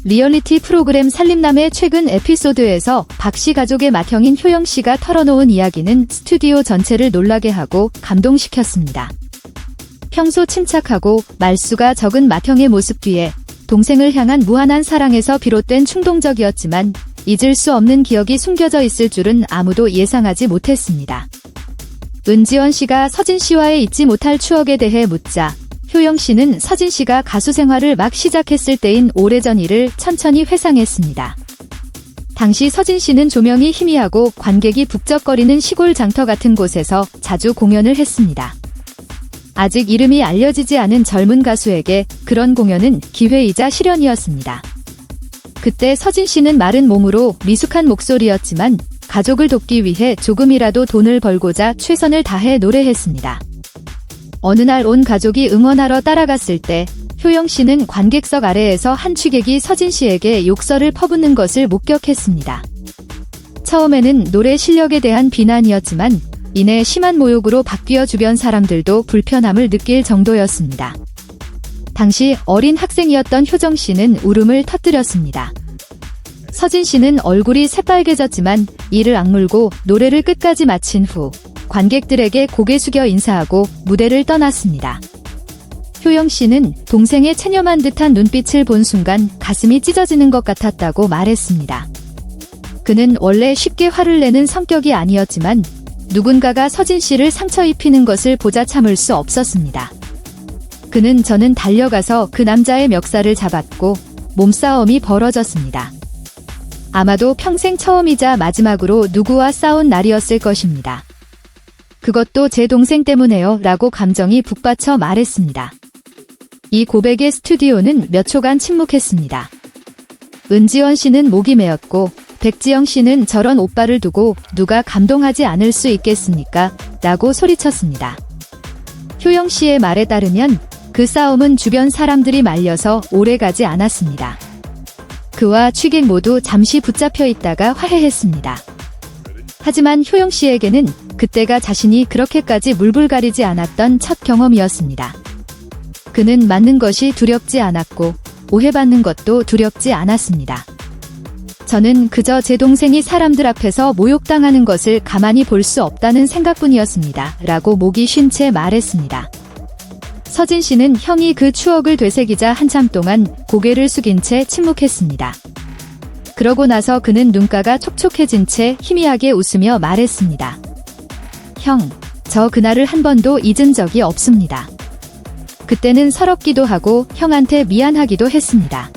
리얼리티 프로그램 살림남의 최근 에피소드에서 박씨 가족의 맏형인 효영씨가 털어놓은 이야기는 스튜디오 전체를 놀라게 하고 감동시켰습니다. 평소 침착하고 말수가 적은 맏형의 모습 뒤에 동생을 향한 무한한 사랑에서 비롯된 충동적이었지만 잊을 수 없는 기억이 숨겨져 있을 줄은 아무도 예상하지 못했습니다. 은지원 씨가 서진 씨와의 잊지 못할 추억에 대해 묻자 효영 씨는 서진 씨가 가수 생활을 막 시작했을 때인 오래전 일을 천천히 회상했습니다. 당시 서진 씨는 조명이 희미하고 관객이 북적거리는 시골 장터 같은 곳에서 자주 공연을 했습니다. 아직 이름이 알려지지 않은 젊은 가수에게 그런 공연은 기회이자 시련이었습니다. 그때 서진 씨는 마른 몸으로 미숙한 목소리였지만 가족을 돕기 위해 조금이라도 돈을 벌고자 최선을 다해 노래했습니다. 어느 날 온 가족이 응원하러 따라갔을 때 효영 씨는 관객석 아래에서 한 취객이 서진 씨에게 욕설을 퍼붓는 것을 목격했습니다. 처음에는 노래 실력에 대한 비난이었지만 이내 심한 모욕으로 바뀌어 주변 사람들도 불편함을 느낄 정도였습니다. 당시 어린 학생이었던 효정 씨는 울음을 터뜨렸습니다. 서진 씨는 얼굴이 새빨개졌지만 이를 악물고 노래를 끝까지 마친 후 관객들에게 고개 숙여 인사하고 무대를 떠났습니다. 효영 씨는 동생의 체념한 듯한 눈빛을 본 순간 가슴이 찢어지는 것 같았다고 말했습니다. 그는 원래 쉽게 화를 내는 성격이 아니었지만 누군가가 서진 씨를 상처 입히는 것을 보자 참을 수 없었습니다. 저는 달려가서 그 남자의 멱살을 잡았고 몸싸움이 벌어졌습니다. 아마도 평생 처음이자 마지막으로 누구와 싸운 날이었을 것입니다. 그것도 제 동생 때문에요 라고 감정이 북받쳐 말했습니다. 이 고백에 스튜디오는 몇 초간 침묵했습니다. 은지원 씨는 목이 메었고 백지영 씨는 저런 오빠를 두고 누가 감동하지 않을 수 있겠습니까? 라고 소리쳤습니다. 효영 씨의 말에 따르면 그 싸움은 주변 사람들이 말려서 오래가지 않았습니다. 그와 취객 모두 잠시 붙잡혀 있다가 화해했습니다. 하지만 효영 씨에게는 그때가 자신이 그렇게까지 물불가리지 않았던 첫 경험이었습니다. 그는 맞는 것이 두렵지 않았고 오해받는 것도 두렵지 않았습니다. 저는 그저 제 동생이 사람들 앞에서 모욕당하는 것을 가만히 볼 수 없다는 생각뿐이었습니다. 라고 목이 쉰 채 말했습니다. 서진 씨는 형이 그 추억을 되새기자 한참 동안 고개를 숙인 채 침묵했습니다. 그러고 나서 그는 눈가가 촉촉해진 채 희미하게 웃으며 말했습니다. 형, 저 그날을 한 번도 잊은 적이 없습니다. 그때는 서럽기도 하고 형한테 미안하기도 했습니다.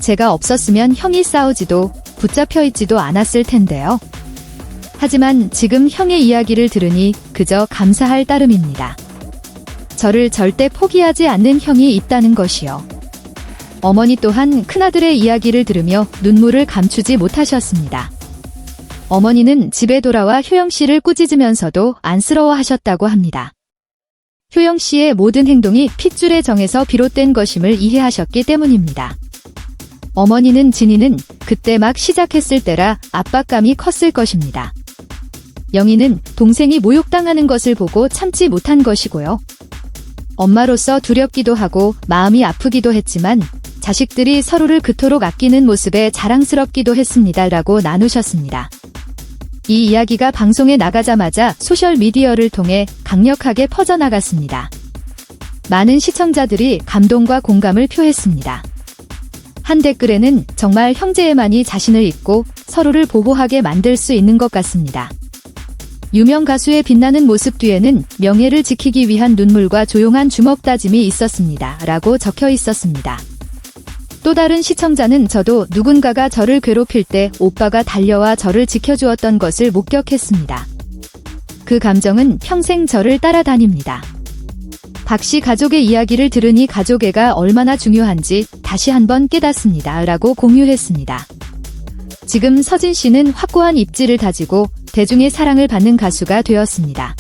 제가 없었으면 형이 싸우지도 붙잡혀 있지도 않았을 텐데요. 하지만 지금 형의 이야기를 들으니 그저 감사할 따름입니다. 저를 절대 포기하지 않는 형이 있다는 것이요. 어머니 또한 큰아들의 이야기를 들으며 눈물을 감추지 못하셨습니다. 어머니는 집에 돌아와 효영 씨를 꾸짖으면서도 안쓰러워하셨다고 합니다. 효영 씨의 모든 행동이 핏줄의 정에서 비롯된 것임을 이해하셨기 때문입니다. 어머니는 진이는 그때 막 시작했을 때라 압박감이 컸을 것입니다. 영희는 동생이 모욕당하는 것을 보고 참지 못한 것이고요. 엄마로서 두렵기도 하고 마음이 아프기도 했지만 자식들이 서로를 그토록 아끼는 모습에 자랑스럽기도 했습니다. 라고 나누셨습니다. 이 이야기가 방송에 나가자마자 소셜미디어를 통해 강력하게 퍼져나갔습니다. 많은 시청자들이 감동과 공감을 표했습니다. 한 댓글에는 정말 형제애만이 자신을 잊고 서로를 보호하게 만들 수 있는 것 같습니다. 유명 가수의 빛나는 모습 뒤에는 명예를 지키기 위한 눈물과 조용한 주먹 다짐이 있었습니다. 라고 적혀 있었습니다. 또 다른 시청자는 저도 누군가가 저를 괴롭힐 때 오빠가 달려와 저를 지켜주었던 것을 목격했습니다. 그 감정은 평생 저를 따라다닙니다. 박씨 가족의 이야기를 들으니 가족애가 얼마나 중요한지 다시 한번 깨닫습니다. 라고 공유했습니다. 지금 서진 씨는 확고한 입지를 다지고 대중의 사랑을 받는 가수가 되었습니다.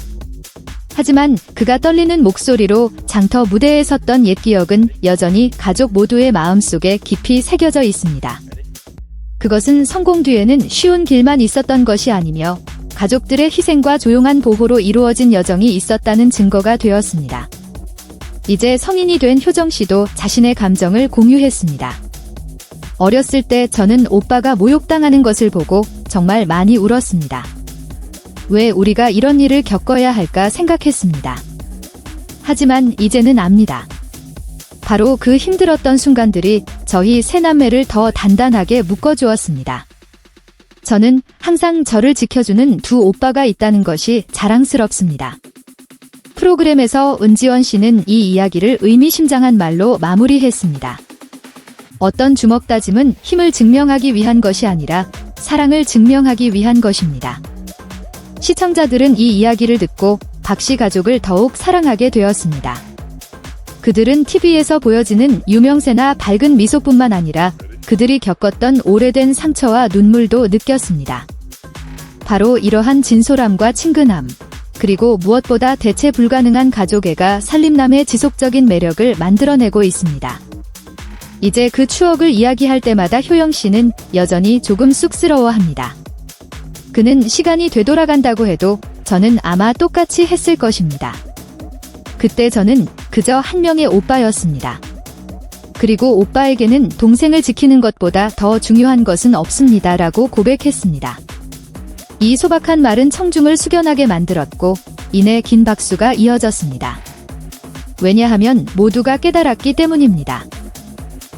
하지만 그가 떨리는 목소리로 장터 무대에 섰던 옛 기억은 여전히 가족 모두의 마음속에 깊이 새겨져 있습니다. 그것은 성공 뒤에는 쉬운 길만 있었던 것이 아니며 가족들의 희생과 조용한 보호로 이루어진 여정이 있었다는 증거가 되었습니다. 이제 성인이 된 효정 씨도 자신의 감정을 공유했습니다. 어렸을 때 저는 오빠가 모욕당하는 것을 보고 정말 많이 울었습니다. 왜 우리가 이런 일을 겪어야 할까 생각했습니다. 하지만 이제는 압니다. 바로 그 힘들었던 순간들이 저희 세 남매를 더 단단하게 묶어주었습니다. 저는 항상 저를 지켜주는 두 오빠가 있다는 것이 자랑스럽습니다. 프로그램에서 은지원 씨는 이 이야기를 의미심장한 말로 마무리했습니다. 어떤 주먹 다짐은 힘을 증명하기 위한 것이 아니라 사랑을 증명하기 위한 것입니다. 시청자들은 이 이야기를 듣고 박씨 가족을 더욱 사랑하게 되었습니다. 그들은 TV에서 보여지는 유명세나 밝은 미소뿐만 아니라 그들이 겪었던 오래된 상처와 눈물도 느꼈습니다. 바로 이러한 진솔함과 친근함, 그리고 무엇보다 대체 불가능한 가족애가 살림남의 지속적인 매력을 만들어내고 있습니다. 이제 그 추억을 이야기할 때마다 효영 씨는 여전히 조금 쑥스러워합니다. 그는 시간이 되돌아간다고 해도 저는 아마 똑같이 했을 것입니다. 그때 저는 그저 한 명의 오빠였습니다. 그리고 오빠에게는 동생을 지키는 것보다 더 중요한 것은 없습니다. 라고 고백했습니다. 이 소박한 말은 청중을 숙연하게 만들었고 이내 긴 박수가 이어졌습니다. 왜냐하면 모두가 깨달았기 때문입니다.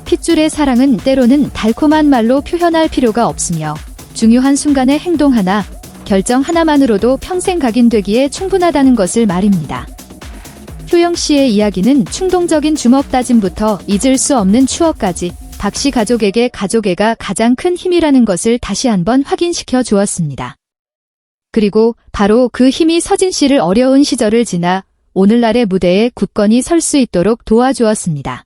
핏줄의 사랑은 때로는 달콤한 말로 표현할 필요가 없으며 중요한 순간의 행동 하나, 결정 하나만으로도 평생 각인되기에 충분하다는 것을 말입니다. 효영 씨의 이야기는 충동적인 주먹 다짐부터 잊을 수 없는 추억까지 박씨 가족에게 가족애가 가장 큰 힘이라는 것을 다시 한번 확인시켜 주었습니다. 그리고 바로 그 힘이 서진 씨를 어려운 시절을 지나 오늘날의 무대에 굳건히 설 수 있도록 도와주었습니다.